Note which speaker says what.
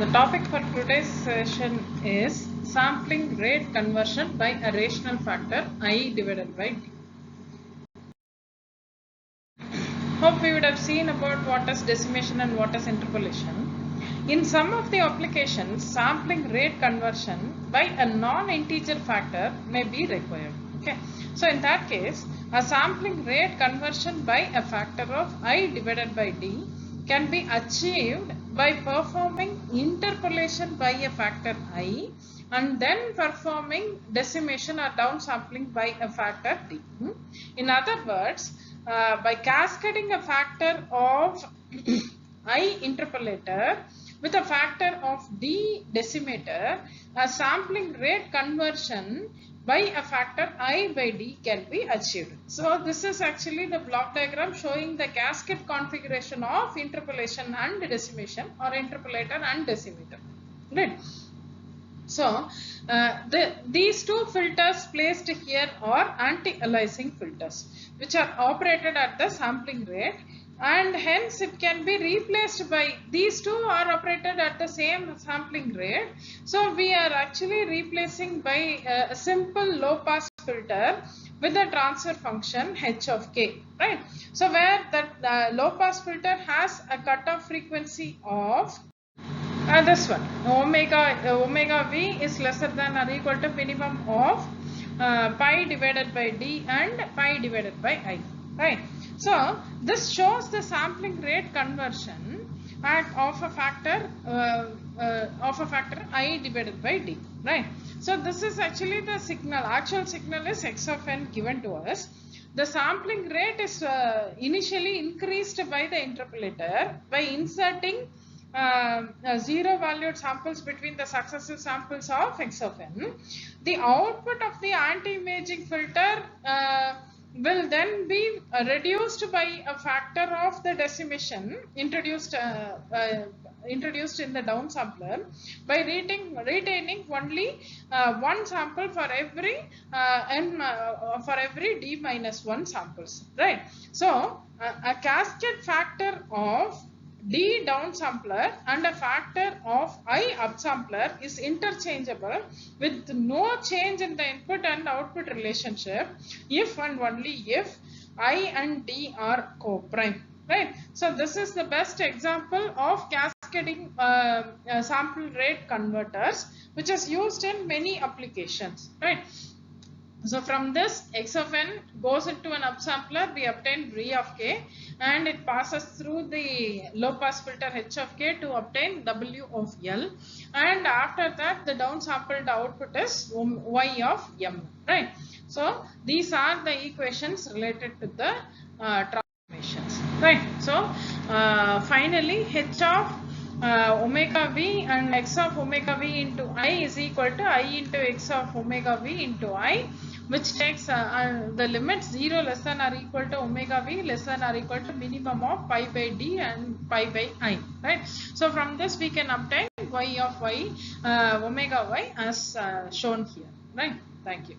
Speaker 1: The topic for today's session is sampling rate conversion by a rational factor I divided by d. Hope we would have seen about what is decimation and what is interpolation. In some of the applications, sampling rate conversion by a non-integer factor may be required. Okay. So in that case, a sampling rate conversion by a factor of I divided by d can be achieved by performing interpolation by a factor I and then performing decimation or downsampling by a factor d. In other words, by cascading a factor of I interpolator with a factor of d decimator, a sampling rate conversion by a factor I by d can be achieved. So this is actually the block diagram showing the cascade configuration of interpolation and decimation, or interpolator and decimator. Right. So these two filters placed here are anti-aliasing filters which are operated at the sampling rate, and hence it can be replaced by these two are operated at the same sampling rate. So we are actually replacing by a simple low pass filter with the transfer function h of k, right? So where that low pass filter has a cutoff frequency of this one omega v is lesser than or equal to minimum of pi divided by d and pi divided by I, right? So this shows the sampling rate conversion of a factor I divided by d, right? So this is actually the signal. Actual signal is x of n given to us. The sampling rate is initially increased by the interpolator by inserting zero valued samples between the successive samples of x of n. The output of the anti-imaging filter will then be reduced by a factor of the decimation introduced in the downsampler by retaining only one sample for every for every d minus 1 samples, right? So a cascade factor of d downsampler and a factor of I upsampler is interchangeable with no change in the input and output relationship if and only if I and d are co-prime, right? So this is the best example of cascading sample rate converters which is used in many applications, right? So from this x of n goes into an upsampler, we obtain v of k, and it passes through the low pass filter h of k to obtain w of l, and after that the downsampled output is y of m, right? So these are the equations related to the transformations, right? So finally h of omega v and x of omega v into I is equal to I into x of omega v into I, which takes the limit 0 less than or equal to omega v less than or equal to minimum of pi by d and pi by I, right? So from this we can obtain y of y omega y as shown here, right? Thank you.